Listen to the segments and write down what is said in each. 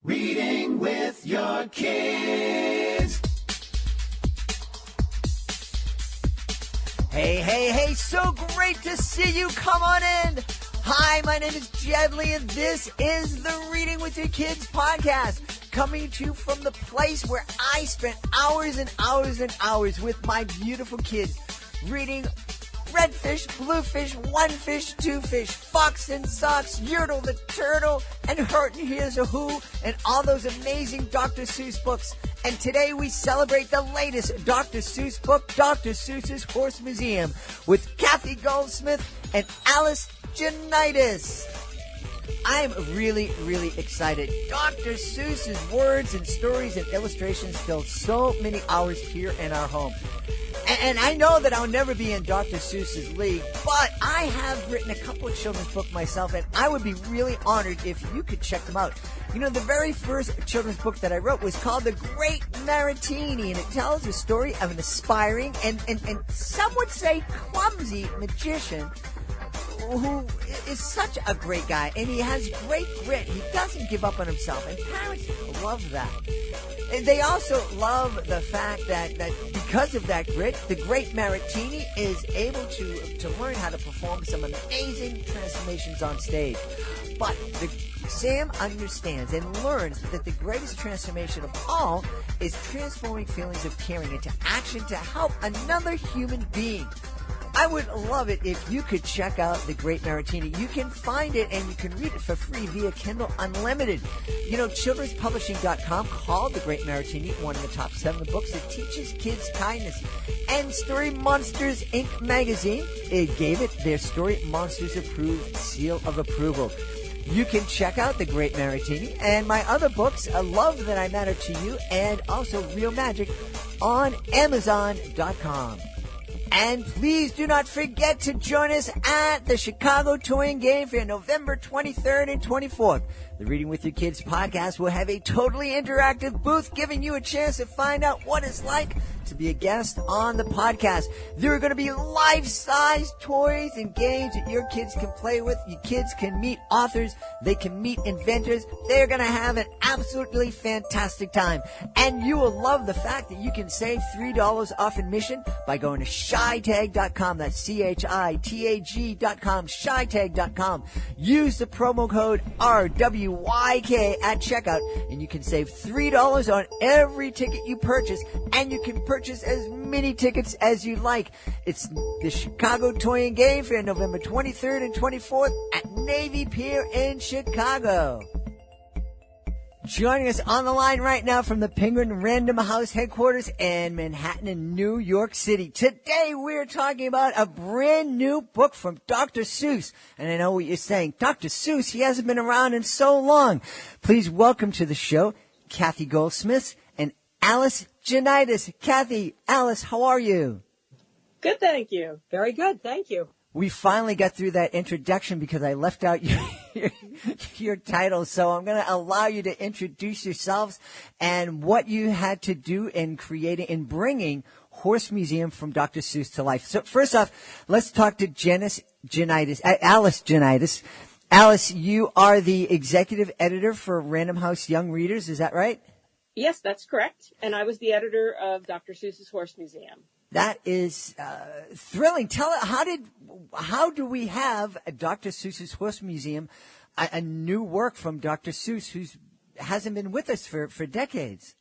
Reading with your kids. Hey, so great to see you. Come on in. Hi, my name is Jedley, and this is the Reading with Your Kids podcast, coming to you from the place where I spent hours and hours and hours with my beautiful kids, reading Red Fish, Blue Fish, One Fish, Two Fish, Fox and Socks, Yertle the Turtle, and Hurt and Here's a Who, and all those amazing Dr. Seuss books. And today we celebrate the latest Dr. Seuss book, Dr. Seuss's Horse Museum, with Cathy Goldsmith and Alice Janaitis. I'm really, really excited. Dr. Seuss's words and stories and illustrations fill so many hours here in our home. And I know that I'll never be in Dr. Seuss's league, but I have written a couple of children's books myself, and I would be really honored if you could check them out. You know, the very first children's book that I wrote was called The Great Maritini, and it tells the story of an aspiring and some would say clumsy magician who is such a great guy, and he has great grit. He doesn't give up on himself, and parents love that. And they also love the fact that because of that grit, the great Maritini is able to learn how to perform some amazing transformations on stage. But Sam understands and learns that the greatest transformation of all is transforming feelings of caring into action to help another human being. I would love it if you could check out The Great Maritini. You can find it and you can read it for free via Kindle Unlimited. You know, childrenspublishing.com called The Great Maritini one of the top 7 books that teaches kids kindness. And Story Monsters Inc. magazine, it gave it their Story Monsters Approved seal of approval. You can check out The Great Maritini and my other books, Love That I Matter to You, and also Real Magic, on Amazon.com. And please do not forget to join us at the Chicago Toy and Game Fair, November 23rd and 24th. The Reading with Your Kids podcast will have a totally interactive booth giving you a chance to find out what it's like to be a guest on the podcast. There are going to be life-size toys and games that your kids can play with. Your kids can meet authors. They can meet inventors. They're going to have an absolutely fantastic time. And you will love the fact that you can save $3 off admission by going to shytag.com. That's CHITAG.com, shytag.com. Use the promo code RWYK at checkout, and you can save $3 on every ticket you purchase, and you can purchase as many tickets as you like. It's the Chicago Toy and Game Fair, November 23rd and 24th at Navy Pier in Chicago. Joining us on the line right now from the Penguin Random House headquarters in Manhattan in New York City. Today we're talking about a brand new book from Dr. Seuss. And I know what you're saying. Dr. Seuss, he hasn't been around in so long. Please welcome to the show Cathy Goldsmith and Alice Janaitis. Cathy, Alice, how are you? Good, thank you. Very good, thank you. We finally got through that introduction because I left out your title. So I'm going to allow you to introduce yourselves and what you had to do in bringing Horse Museum from Dr. Seuss to life. So first off, let's talk to Alice Janaitis. Alice, you are the executive editor for Random House Young Readers. Is that right? Yes, that's correct. And I was the editor of Dr. Seuss's Horse Museum. That is thrilling. How do we have Dr. Seuss's Horse Museum, a new work from Dr. Seuss who hasn't been with us for decades?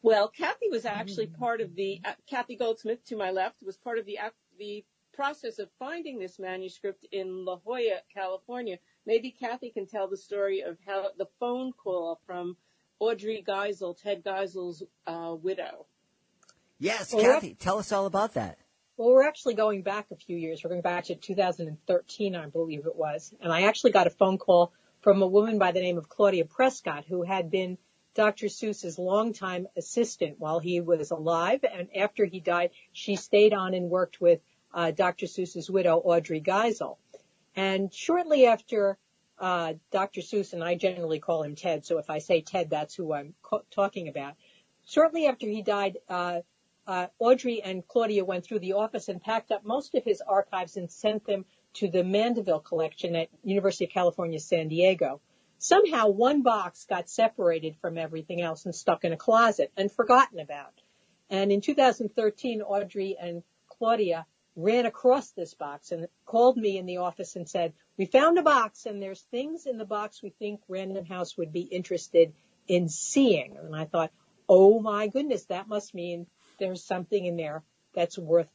Well, Cathy was actually part of Cathy Goldsmith to my left was part of the process of finding this manuscript in La Jolla, California. Maybe Cathy can tell the story of how the phone call from Audrey Geisel, Ted Geisel's widow. Yes, well, Cathy, tell us all about that. Well, we're actually going back a few years. We're going back to 2013, I believe it was. And I actually got a phone call from a woman by the name of Claudia Prescott, who had been Dr. Seuss's longtime assistant while he was alive. And after he died, she stayed on and worked with Dr. Seuss's widow, Audrey Geisel. And shortly after Dr. Seuss, and I generally call him Ted, so if I say Ted, that's who I'm talking about. Shortly after he died, Audrey and Claudia went through the office and packed up most of his archives and sent them to the Mandeville collection at University of California, San Diego. somehow one box got separated from everything else and stuck in a closet and forgotten about. And in 2013, Audrey and Claudia ran across this box and called me in the office and said, we found a box and there's things in the box we think Random House would be interested in seeing. And I thought, oh my goodness, that must mean there's something in there that's worth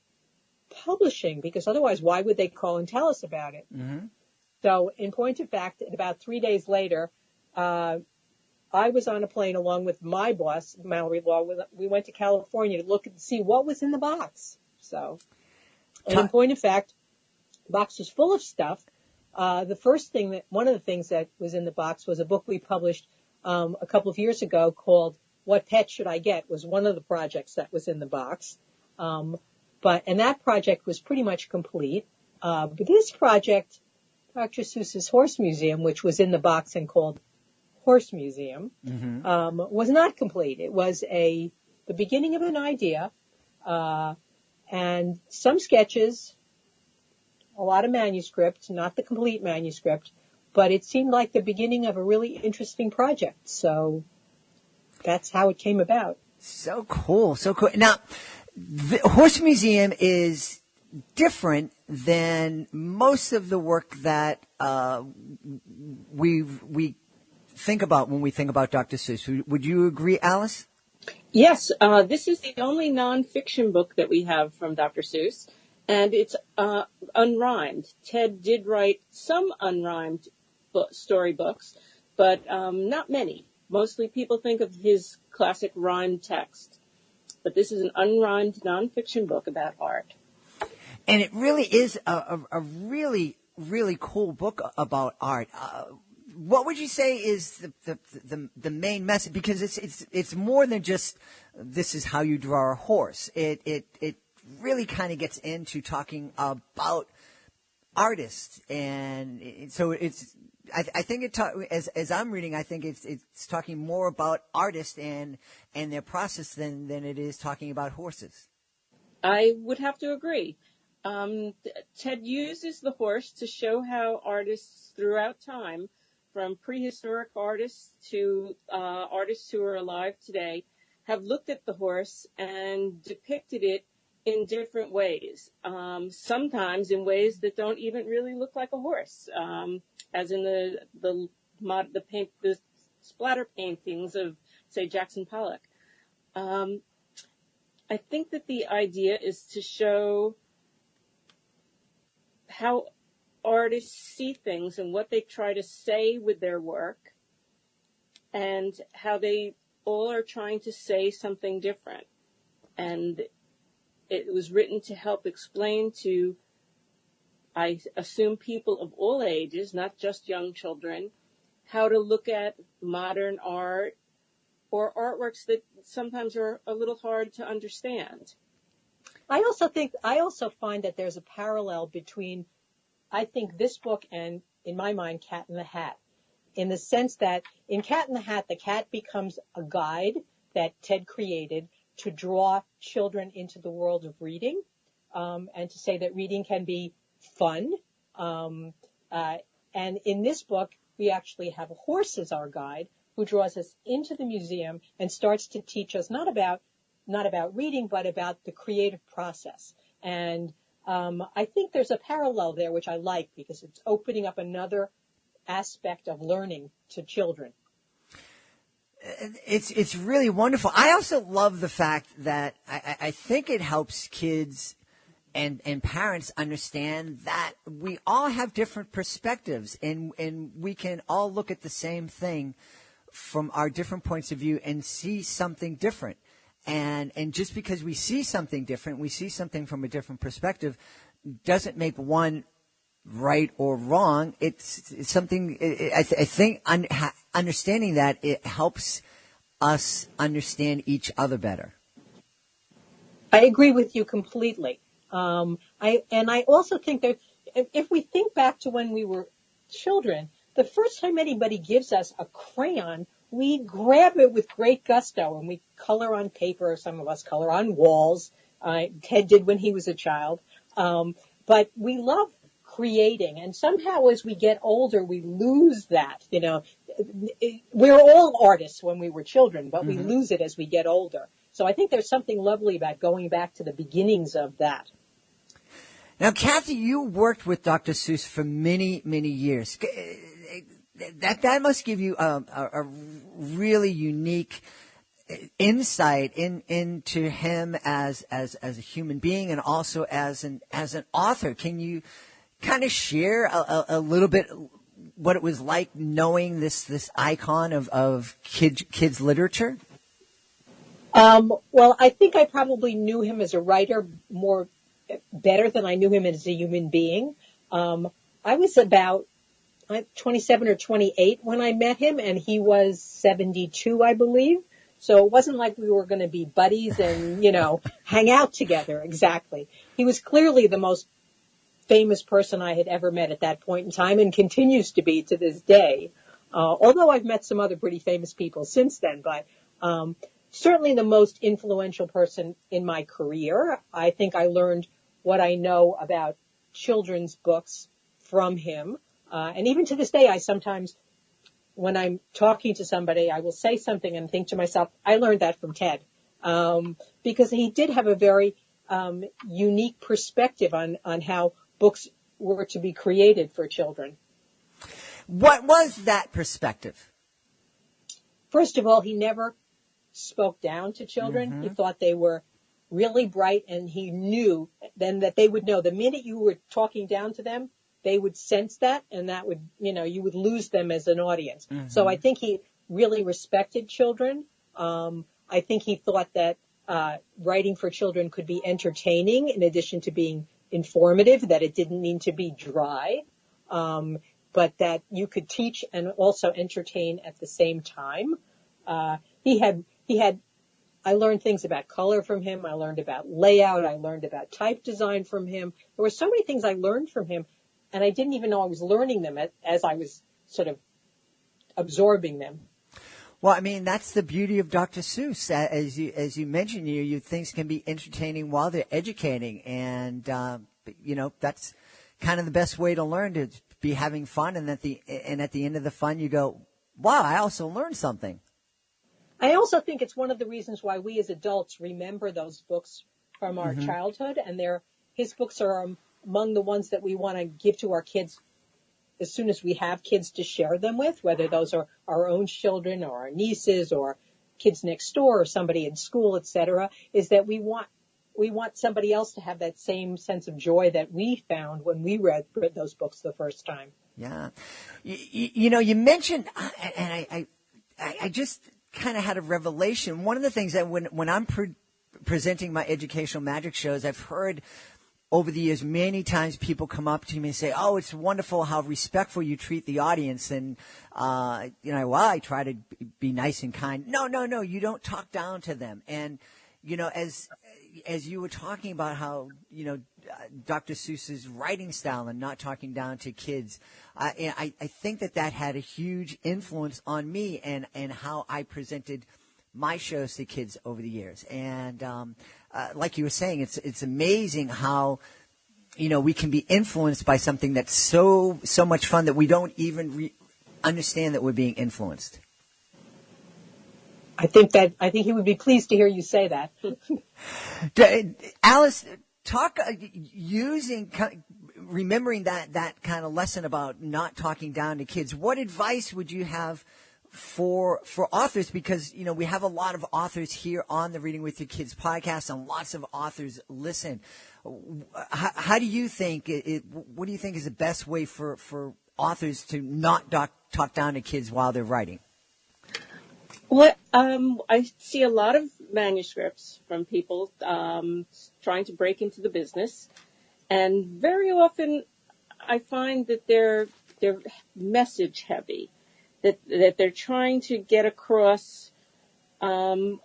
publishing, because otherwise why would they call and tell us about it? Mm-hmm. So in point of fact, about 3 days later, I was on a plane along with my boss, Mallory Law. We went to California to look and see what was in the box. So, and in point of fact, the box was full of stuff. One of the things that was in the box was a book we published a couple of years ago called What Pet Should I Get? Was one of the projects that was in the box. And that project was pretty much complete. But this project, Dr. Seuss's Horse Museum, which was in the box and called Horse Museum, was not complete. It was the beginning of an idea, and some sketches, a lot of manuscript, not the complete manuscript, but it seemed like the beginning of a really interesting project. So that's how it came about. So cool. So cool. Now, the Horse Museum is different than most of the work that we think about when we think about Dr. Seuss. Would you agree, Alice? Yes, this is the only nonfiction book that we have from Dr. Seuss, and it's unrhymed. Ted did write some unrhymed storybooks, but not many. Mostly people think of his classic rhymed text. But this is an unrhymed nonfiction book about art. And it really is a really, really cool book about art. What would you say is the main message? Because it's more than just this is how you draw a horse. It really kind of gets into talking about artists, and so I think as I'm reading, I think it's talking more about artists and their process than it is talking about horses. I would have to agree. Ted uses the horse to show how artists throughout time, from prehistoric artists to artists who are alive today, have looked at the horse and depicted it in different ways, sometimes in ways that don't even really look like a horse, as in the splatter paintings of, say, Jackson Pollock. I think that the idea is to show how artists see things and what they try to say with their work, and how they all are trying to say something different. And it was written to help explain to, I assume, people of all ages, not just young children, how to look at modern art or artworks that sometimes are a little hard to understand. I also find that there's a parallel between, I think, this book and, in my mind, Cat in the Hat, in the sense that in Cat in the Hat, the cat becomes a guide that Ted created to draw children into the world of reading, and to say that reading can be fun. And in this book, we actually have a horse as our guide who draws us into the museum and starts to teach us not about reading, but about the creative process. And I think there's a parallel there, which I like, because it's opening up another aspect of learning to children. It's really wonderful. I also love the fact that I think it helps kids and parents understand that we all have different perspectives, and we can all look at the same thing from our different points of view and see something different. And just because we see something different, we see something from a different perspective, doesn't make one right or wrong. It's something, I think understanding that, it helps us understand each other better. I agree with you completely. I also think that if we think back to when we were children, the first time anybody gives us a crayon, we grab it with great gusto and we color on paper, or some of us color on walls. Ted did when he was a child. But we love creating. And somehow as we get older, we lose that, you know. We're all artists when we were children, but we lose it as we get older. So I think there's something lovely about going back to the beginnings of that. Now, Cathy, you worked with Dr. Seuss for many, many years. That must give you a really unique insight into him as a human being and also as an author. Can you kind of share a little bit what it was like knowing this icon of kids literature? Well, I think I probably knew him as a writer better than I knew him as a human being. I was about 27 or 28 when I met him, and he was 72, I believe. So it wasn't like we were going to be buddies and, you know, hang out together exactly. He was clearly the most famous person I had ever met at that point in time and continues to be to this day. Although I've met some other pretty famous people since then, but certainly the most influential person in my career. I think I learned what I know about children's books from him. And even to this day, I sometimes, when I'm talking to somebody, I will say something and think to myself, I learned that from Ted. Because he did have a very unique perspective on how books were to be created for children. What was that perspective? First of all, he never spoke down to children. He thought they were really bright, and he knew then that they would know the minute you were talking down to them, they would sense that, and that would, you know, you would lose them as an audience. So I think he really respected children. I think he thought that writing for children could be entertaining in addition to being informative, that it didn't need to be dry, but that you could teach and also entertain at the same time. I learned things about color from him. I learned about layout. I learned about type design from him. There were so many things I learned from him, and I didn't even know I was learning them as I was sort of absorbing them. Well, I mean, that's the beauty of Dr. Seuss. As you mentioned, you things can be entertaining while they're educating, and you know, that's kind of the best way to learn, to be having fun, and at the end of the fun, you go, wow, I also learned something. I also think it's one of the reasons why we as adults remember those books from our childhood, and his books are among the ones that we want to give to our kids as soon as we have kids to share them with, whether those are our own children or our nieces or kids next door or somebody in school, etc., is that we want somebody else to have that same sense of joy that we found when we read those books the first time. Yeah. You know, you mentioned, and I just kind of had a revelation. One of the things that when I'm presenting my educational magic shows, I've heard over the years many times people come up to me and say, oh, it's wonderful how respectful you treat the audience. And, you know, well, I try to be nice and kind. No, you don't talk down to them. And, you know, as you were talking about how, you know, Dr. Seuss's writing style and not talking down to kids, I think that had a huge influence on me and how I presented my shows to kids over the years. And like you were saying, it's amazing how, you know, we can be influenced by something that's so much fun that we don't even understand that we're being influenced. I think he would be pleased to hear you say that. Alice, talk remembering that kind of lesson about not talking down to kids. What advice would you have for authors? Because, you know, we have a lot of authors here on the Reading with Your Kids podcast, and lots of authors listen. How do you think what do you think is the best way for authors to not talk down to kids while they're writing? Well, I see a lot of manuscripts from people trying to break into the business, and very often I find that they're message heavy, that they're trying to get across some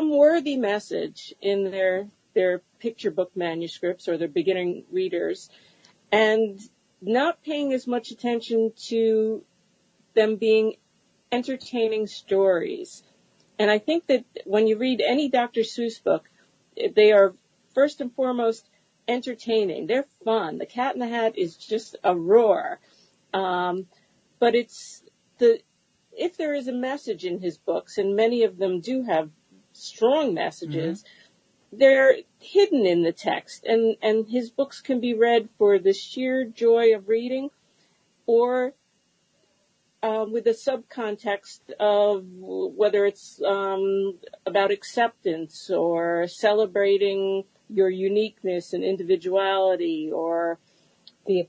worthy message in their picture book manuscripts or their beginning readers, and not paying as much attention to them being entertaining stories. And I think that when you read any Dr. Seuss book, they are first and foremost entertaining. They're fun. The Cat in the Hat is just a roar. But if there is a message in his books, and many of them do have strong messages, they're hidden in the text. And his books can be read for the sheer joy of reading, or with a subcontext of whether it's about acceptance or celebrating your uniqueness and individuality, or the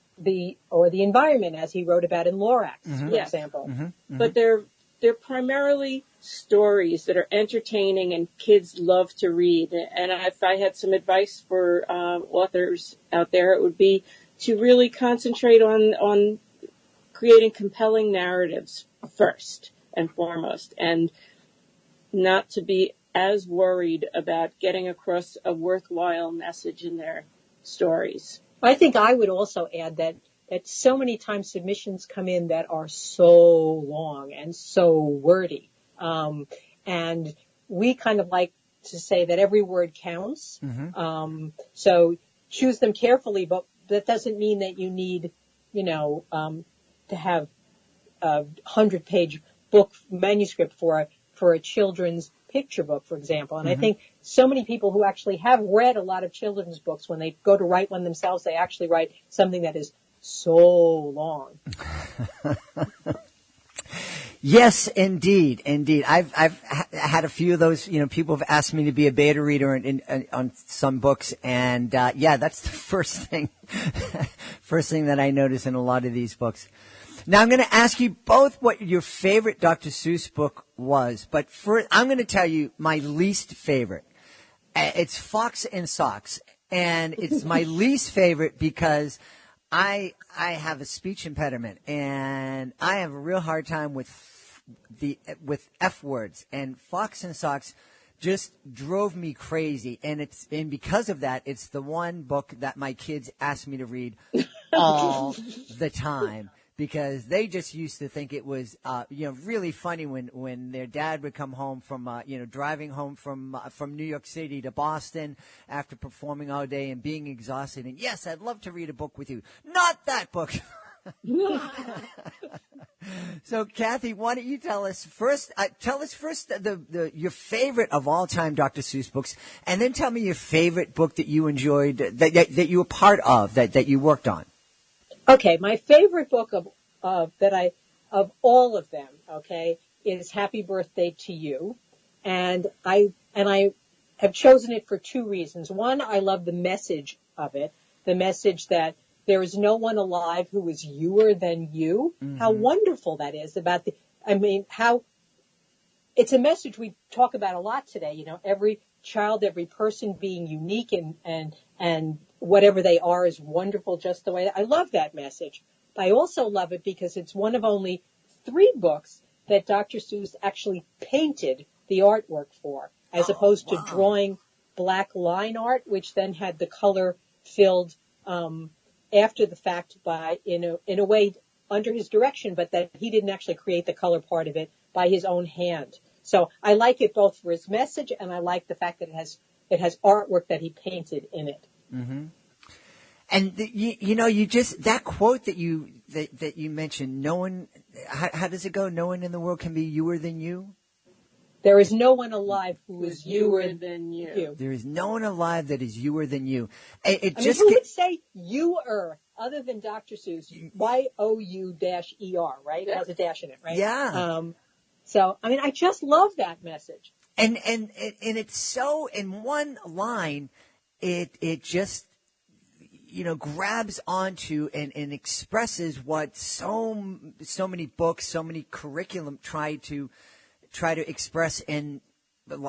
environment, as he wrote about in Lorax, for example. But they're primarily stories that are entertaining and kids love to read. And if I had some advice for authors out there, it would be to really concentrate on creating compelling narratives first and foremost, and not to be as worried about getting across a worthwhile message in their stories. I think I would also add that so many times submissions come in that are so long and so wordy. And we kind of like to say that every word counts. So choose them carefully, but that doesn't mean that you need, to have a 100-page book manuscript for a children's picture book, for example. And I think so many people who actually have read a lot of children's books, when they go to write one themselves, they actually write something that is so long. Yes, indeed. I've had a few of those. People have asked me to be a beta reader on some books, and that's the first thing that I notice in a lot of these books. Now I'm going to ask you both what your favorite Dr. Seuss book was, but first I'm going to tell you my least favorite. It's Fox and Socks, and it's my least favorite because I have a speech impediment, and I have a real hard time with F words, and Fox and Socks just drove me crazy, and because of that, it's the one book that my kids ask me to read all the time, because they just used to think it was really funny when their dad would come home from driving home from New York City to Boston after performing all day and being exhausted, and yes, I'd love to read a book with you. Not that book. So, Cathy, why don't you tell us first your favorite of all time Dr. Seuss books, and then tell me your favorite book that you enjoyed, that you were part of, that you worked on. Okay, my favorite book of all of them, is Happy Birthday to You, and I have chosen it for two reasons. One, I love the message of it, the message that there is no one alive who is youer than you. How wonderful that is how it's a message we talk about a lot today. Every child, every person being unique and whatever they are is wonderful just the way. I love that message. I also love it because it's one of only 3 books that Dr. Seuss actually painted the artwork for, as opposed to drawing black line art, which then had the color filled after the fact in a way under his direction, but that he didn't actually create the color part of it by his own hand. So I like it both for its message, and I like the fact that it has artwork that he painted in it. And you just, that quote that you mentioned, no one, how does it go? No one in the world can be youer than you. There is no one alive who is youer than you. There is no one alive that is youer than you. Who would say youer other than Dr. Seuss? YOU-ER, right? It has a dash in it, right? Yeah. I just love that message. And it's so, in one line, it just, grabs onto and expresses what so many books, so many curriculum try to express in,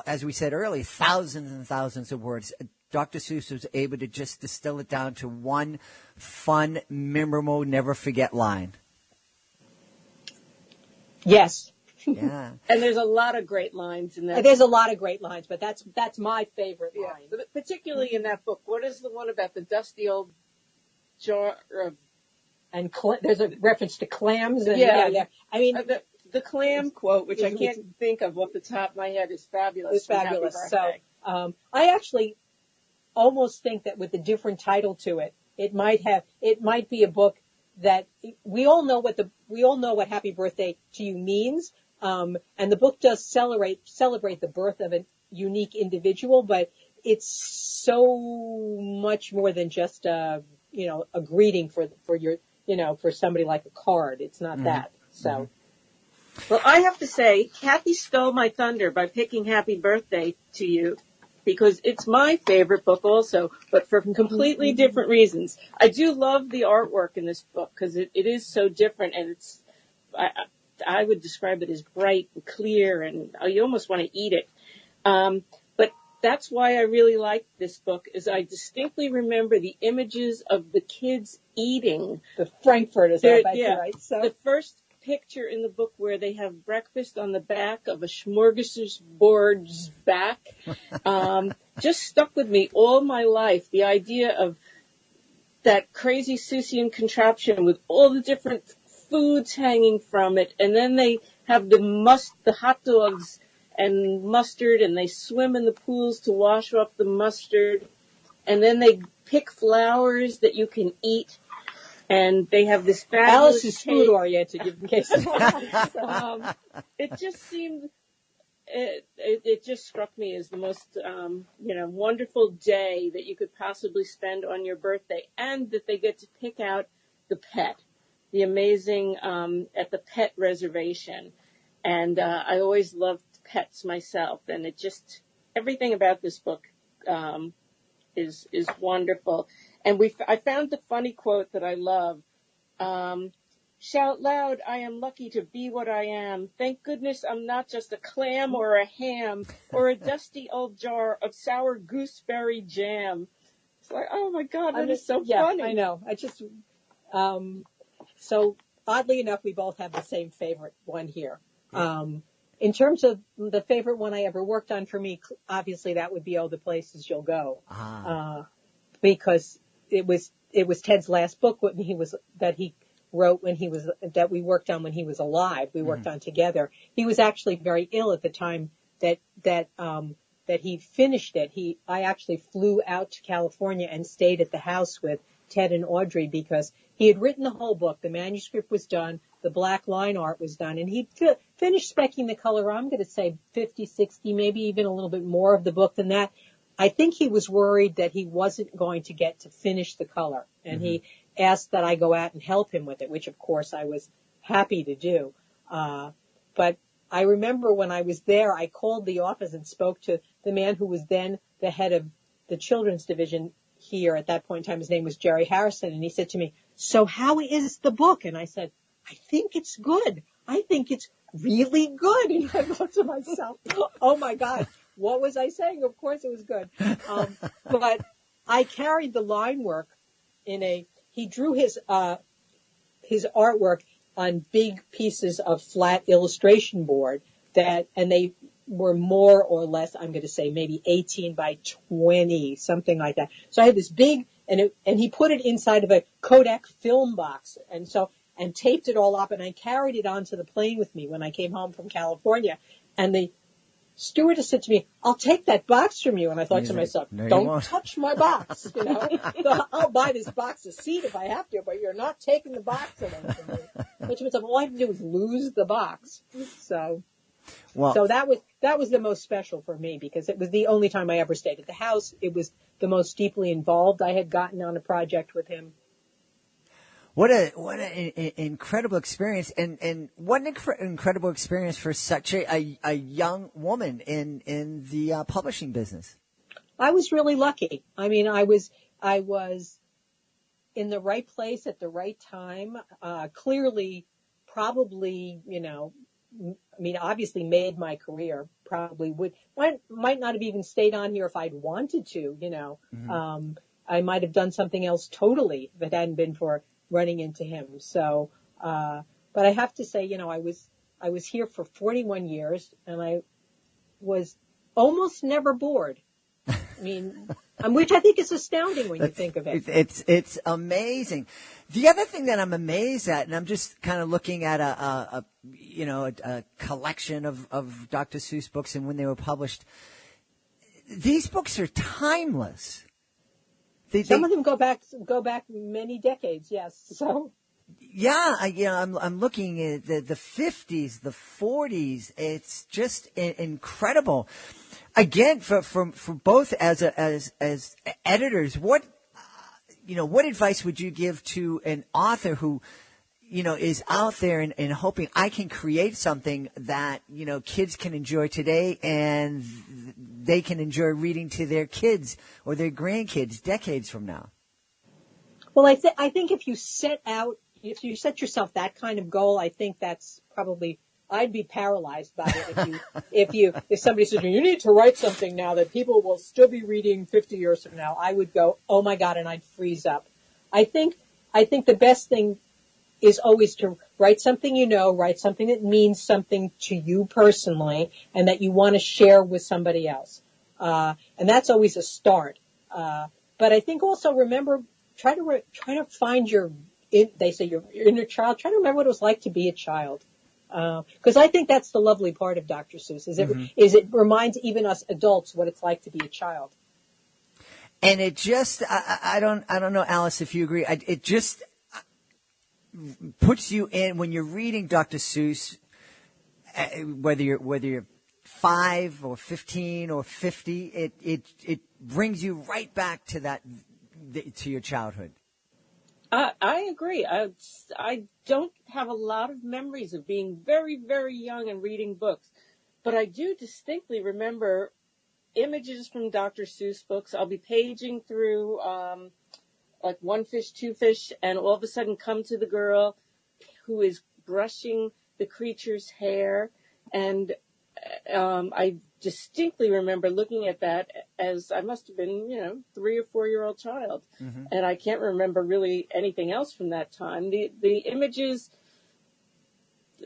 as we said earlier, thousands and thousands of words. Dr. Seuss was able to just distill it down to one fun, memorable, never forget line. Yes. Yeah. And there's a lot of great lines in that. There's a lot of great lines, but that's my favorite line. But particularly in that book. What is the one about the dusty old jar of... And there's a reference to clams. And the clam quote, which I can't think of off the top of my head, is fabulous. It's fabulous. So I actually almost think that with a different title to it, it might be a book that we all know what Happy Birthday to You means. And the book does celebrate the birth of a unique individual, but it's so much more than just a greeting for your, for somebody like a card. It's not that. So. Well, I have to say, Cathy stole my thunder by picking Happy Birthday to You, because it's my favorite book also, but for completely different reasons. I do love the artwork in this book because it is so different, and I would describe it as bright and clear, and you almost want to eat it. But that's why I really like this book, is I distinctly remember the images of the kids eating. The Frankfurt, right? So the first picture in the book where they have breakfast on the back of a smorgasbord's back just stuck with me all my life. The idea of that crazy Seussian contraption with all the different foods hanging from it, and then they have the hot dogs and mustard, and they swim in the pools to wash off the mustard, and then they pick flowers that you can eat. And they have this fabulous Alice is cake. food oriented, in case. It just seemed, it just struck me as the most, wonderful day that you could possibly spend on your birthday, and that they get to pick out the pet, the amazing, at the pet reservation. And, I always loved pets myself, and everything about this book, is wonderful. And I found the funny quote that I love. Shout loud, I am lucky to be what I am. Thank goodness I'm not just a clam or a ham or a dusty old jar of sour gooseberry jam. It's like, oh my God, that is so funny. I know. So oddly enough, we both have the same favorite one here. In terms of the favorite one I ever worked on, for me, obviously that would be Oh, the Places You'll Go. Because it was Ted's last book that he wrote that we worked on when he was alive. We worked on together. He was actually very ill at the time that he finished it. I actually flew out to California and stayed at the house with Ted and Audrey because he had written the whole book. The manuscript was done. The black line art was done, and he finished specking the color. I'm going to say 50, 60, maybe even a little bit more of the book than that. I think he was worried that he wasn't going to get to finish the color, and he asked that I go out and help him with it, which of course I was happy to do. But I remember when I was there, I called the office and spoke to the man who was then the head of the children's division here at that point in time. His name was Jerry Harrison, and he said to me, "So how is the book?" And I said, "I think it's good. I think it's really good." And I thought to myself, oh my God, what was I saying? Of course it was good. But I carried the line work he drew his artwork on big pieces of flat illustration board and they were more or less, I'm going to say maybe 18 by 20, something like that. So I had this big, and he put it inside of a Kodak film box. And taped it all up, and I carried it onto the plane with me when I came home from California. And the stewardess said to me, "I'll take that box from you." And I thought to myself, don't touch my box, So I'll buy this box of seed if I have to, but you're not taking the box away from me. I thought to myself, all I have to do is lose the box. So that was the most special for me because it was the only time I ever stayed at the house. It was the most deeply involved I had gotten on a project with him. What an incredible experience, and what an incredible experience for such a young woman in the publishing business. I was really lucky. I mean, I was in the right place at the right time. Clearly, probably, obviously made my career. Probably might not have even stayed on here if I'd wanted to. I might have done something else totally if it hadn't been for running into him. So, but I have to say, I was here for 41 years and I was almost never bored. I mean, which I think is astounding when you think of it. It's amazing. The other thing that I'm amazed at, and I'm just kind of looking at a collection of Dr. Seuss books and when they were published, these books are timeless. Some of them go back many decades. Yes. So. Yeah, I'm looking at the 50s, the 40s. It's just incredible. Again, for both as editors, what advice would you give to an author who, is out there and hoping I can create something that, kids can enjoy today and they can enjoy reading to their kids or their grandkids decades from now? Well, I think if you set yourself that kind of goal, I think that's probably, I'd be paralyzed by it. If somebody said, you need to write something now that people will still be reading 50 years from now, I would go, oh my God, and I'd freeze up. I think the best thing is always to write something write something that means something to you personally and that you want to share with somebody else. And that's always a start. But I think also remember, try to find they say your inner child. Try to remember what it was like to be a child. Because I think that's the lovely part of Dr. Seuss is it reminds even us adults what it's like to be a child. And it just, I don't know, Alice, if you agree. It just puts you in when you're reading Dr. Seuss, whether you're 5 or 15 or 50, it brings you right back to to your childhood. I agree. I don't have a lot of memories of being very, very young and reading books, but I do distinctly remember images from Dr. Seuss books. I'll be paging through like One Fish, Two Fish, and all of a sudden come to the girl who is brushing the creature's hair, and I distinctly remember looking at that as I must have been, 3 or 4-year-old child. Mm-hmm. And I can't remember really anything else from that time. The images,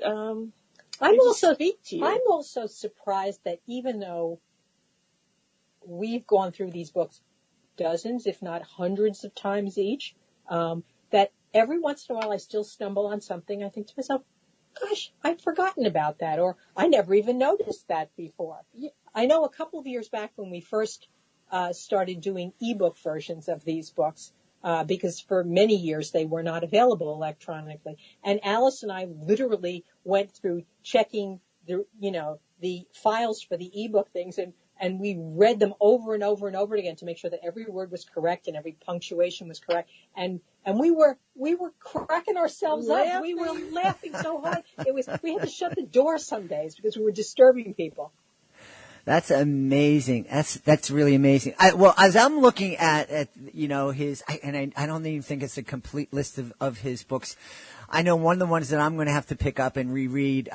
I'm also surprised that even though we've gone through these books dozens, if not hundreds of times each, that every once in a while I still stumble on something. I think to myself, gosh, I'd forgotten about that, or I never even noticed that before. I know a couple of years back when we first started doing ebook versions of these books, because for many years they were not available electronically. And Alice and I literally went through checking the files for the ebook things, and we read them over and over and over again to make sure that every word was correct and every punctuation was correct. And we were cracking ourselves up. We were laughing so hard. We had to shut the door some days because we were disturbing people. That's amazing. That's really amazing. As I'm looking at his, I don't even think it's a complete list of his books. I know one of the ones that I'm going to have to pick up and reread,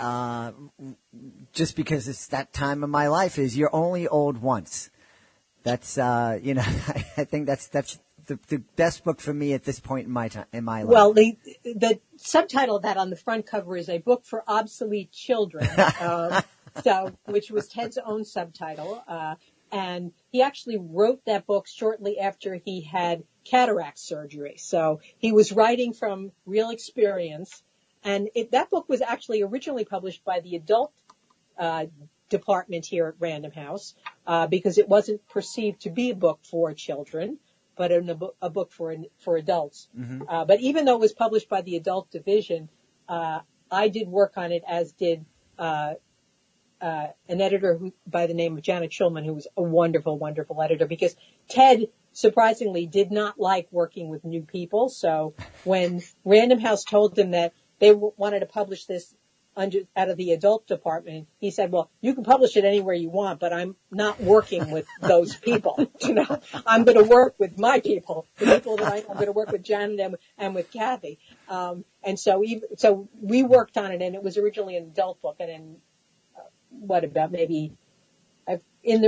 just because it's that time of my life, is You're Only Old Once. That's, I think that's the best book for me at this point in my life. Well, the subtitle of that on the front cover is A Book for Obsolete Children. Which was Ted's own subtitle. And he actually wrote that book shortly after he had cataract surgery. So he was writing from real experience. And that book was actually originally published by the adult department here at Random House, because it wasn't perceived to be a book for children, but a book for adults. Mm-hmm. But even though it was published by the adult division, I did work on it, as did an editor by the name of Janet Schulman, who was a wonderful, wonderful editor, because Ted surprisingly did not like working with new people. So when Random House told him that they wanted to publish this out of the adult department, he said, well, you can publish it anywhere you want, but I'm not working with those people. I'm going to work with my people, the people that I'm going to work with Janet and with Cathy. And so we worked on it, and it was originally an adult book, and then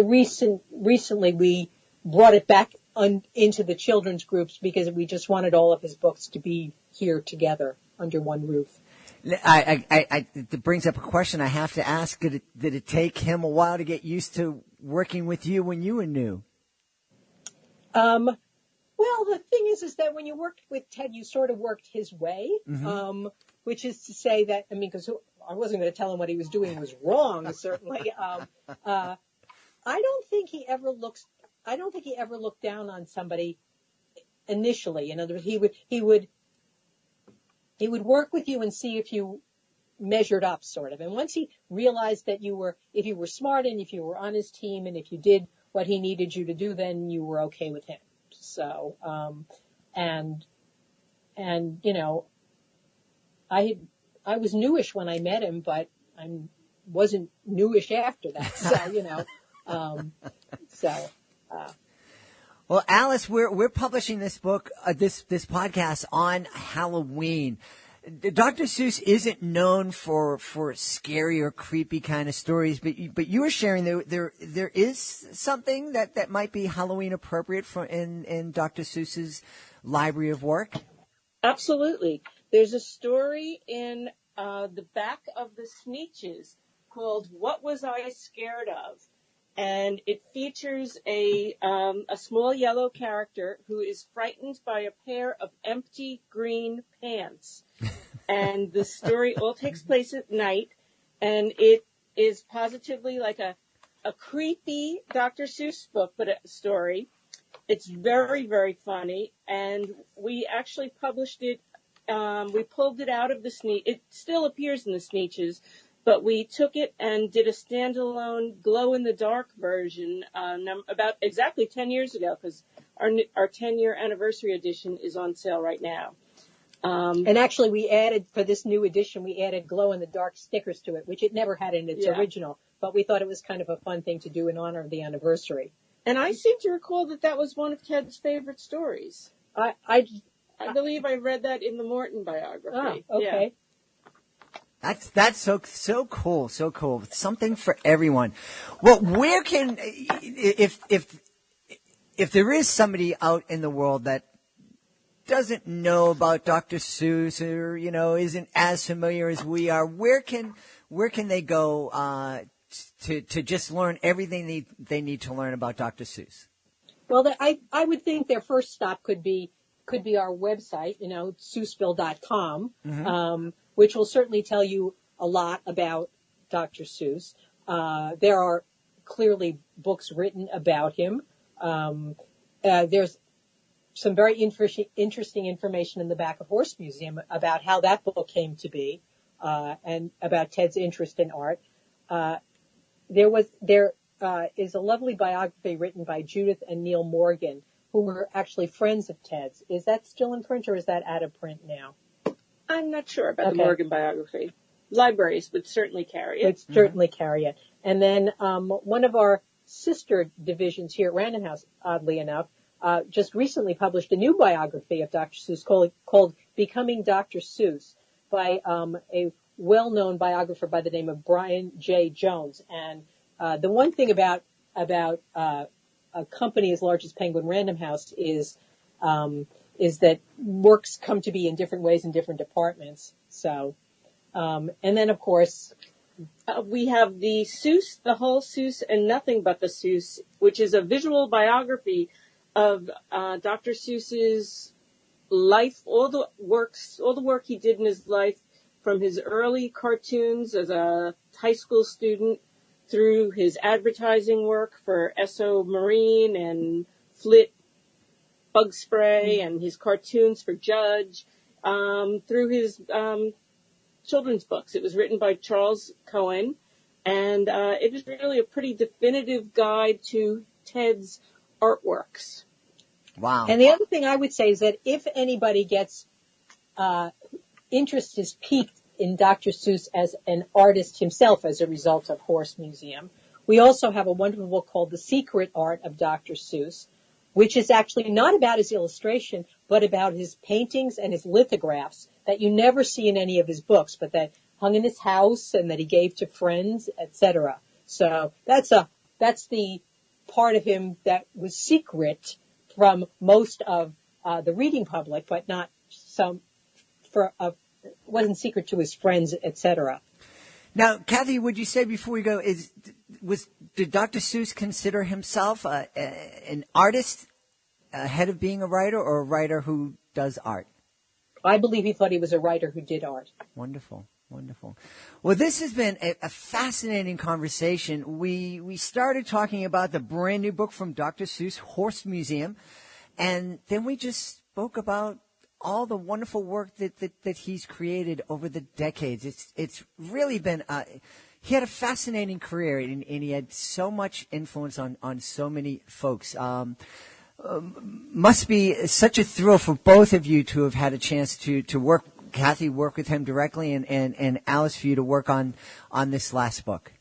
recently we brought it back into the children's groups because we just wanted all of his books to be here together under one roof. It brings up a question I have to ask. Did it take him a while to get used to working with you when you were new? Well, the thing is that when you worked with Ted, you sort of worked his way, mm-hmm. Which is to say that, because I wasn't going to tell him what he was doing was wrong, certainly. I don't think he ever looked down on somebody initially. In other words, he would work with you and see if you measured up, sort of. And once he realized that if you were smart and if you were on his team and if you did what he needed you to do, then you were okay with him. So, and you know, I was newish when I met him, but I wasn't newish after that. So, you know, Well, Alice, we're publishing this book, this podcast on Halloween. Dr. Seuss isn't known for scary or creepy kind of stories, but you were sharing there is something that might be Halloween appropriate in Dr. Seuss's library of work. Absolutely. There's a story in the back of the Sneetches called "What Was I Scared Of?" And it features a small yellow character who is frightened by a pair of empty green pants. And the story all takes place at night, and it is positively like a creepy Dr. Seuss book, but a story. It's very, very funny, and we actually published it. We pulled it out of the Sneetch. It still appears in the Sneetches, but we took it and did a standalone glow-in-the-dark version about exactly 10 years ago, because our 10-year anniversary edition is on sale right now. And actually, we added, for this new edition, we added glow-in-the-dark stickers to it, which it never had in its original, but we thought it was kind of a fun thing to do in honor of the anniversary. And I seem to recall that was one of Ted's favorite stories. I believe I read that in the Morton biography. Oh, okay. Yeah. That's so cool, so cool. Something for everyone. Well, where can, if there is somebody out in the world that doesn't know about Dr. Seuss or, you know, isn't as familiar as we are, where can they go to just learn everything they need to learn about Dr. Seuss? Well, I would think their first stop could be our website, you know, Seussville.com, which will certainly tell you a lot about Dr. Seuss. There are clearly books written about him. There's some very interesting information in the back of Horse Museum about how that book came to be, and about Ted's interest in art. There is a lovely biography written by Judith and Neil Morgan, who were actually friends of Ted's. Is that still in print, or is that out of print now? I'm not sure about the Morgan biography. Libraries would certainly carry it. Would certainly carry it. And then one of our sister divisions here at Random House, oddly enough, just recently published a new biography of Dr. Seuss called Becoming Dr. Seuss by a well-known biographer by the name of Brian J. Jones. And the one thing about a company as large as Penguin Random House is that works come to be in different ways in different departments. So, and then of course, we have the Seuss, the whole Seuss and nothing but the Seuss, which is a visual biography of Dr. Seuss's life, all the work he did in his life, from his early cartoons as a high school student through his advertising work for Esso Marine and Flit Bug Spray and his cartoons for Judge, through his children's books. It was written by Charles Cohen, and it is really a pretty definitive guide to Ted's artworks. Wow. And the other thing I would say is that if anybody gets interest is piqued in Dr. Seuss as an artist himself as a result of Horse Museum, we also have a wonderful book called The Secret Art of Dr. Seuss, which is actually not about his illustration, but about his paintings and his lithographs that you never see in any of his books, but that hung in his house and that he gave to friends, etc. So that's the part of him that was secret from most of the reading public, but not wasn't secret to his friends, etc. Now, Cathy, would you say before we go, did Dr. Seuss consider himself an artist ahead of being a writer, or a writer who does art? I believe he thought he was a writer who did art. Wonderful. Wonderful. Well, this has been a fascinating conversation. We started talking about the brand new book from Dr. Seuss, Horse Museum, and then we just spoke about all the wonderful work that he's created over the decades. It's really been, he had a fascinating career, and he had so much influence on so many folks. Must be such a thrill for both of you to have had a chance to work, Cathy, work with him directly, and Alice, for you to work on this last book.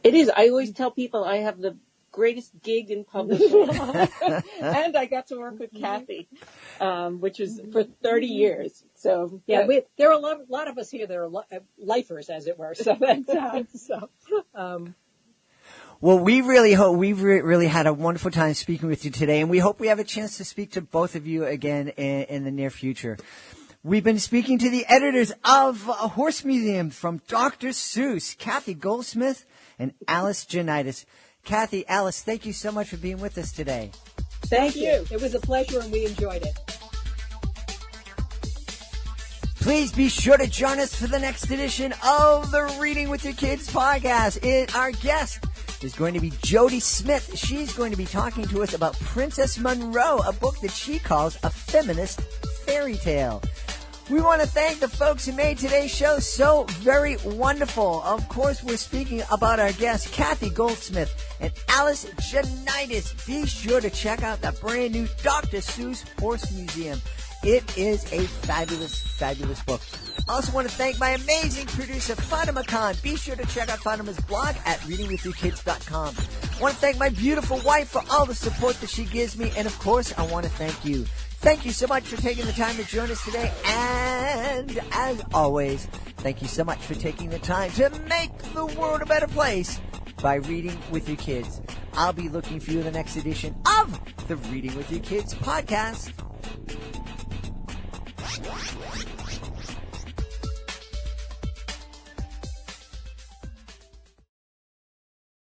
It is. I always tell people I have the greatest gig in publishing. And I got to work with Cathy, which was for 30 years. So yeah, there are a lot of us here that are lifers, as it were. So that's, well, we really hope we've really had a wonderful time speaking with you today, and we hope we have a chance to speak to both of you again in the near future. We've been speaking to the editors of A Horse Museum from Dr. Seuss, Cathy Goldsmith and Alice Janaitis. Cathy, Alice, thank you so much for being with us today. Thank you. It was a pleasure, and we enjoyed it. Please be sure to join us for the next edition of the Reading with Your Kids podcast. Our guest is going to be Jody Smith. She's going to be talking to us about Princess Monroe, a book that she calls a feminist fairy tale. We want to thank the folks who made today's show so very wonderful. Of course, we're speaking about our guests, Cathy Goldsmith and Alice Janaitis. Be sure to check out the brand new Dr. Seuss Horse Museum. It is a fabulous, fabulous book. I also want to thank my amazing producer, Fatima Khan. Be sure to check out Fatima's blog at readingwithyourkids.com. I want to thank my beautiful wife for all the support that she gives me. And, of course, I want to thank you. Thank you so much for taking the time to join us today. And, as always, thank you so much for taking the time to make the world a better place by reading with your kids. I'll be looking for you in the next edition of the Reading with Your Kids podcast.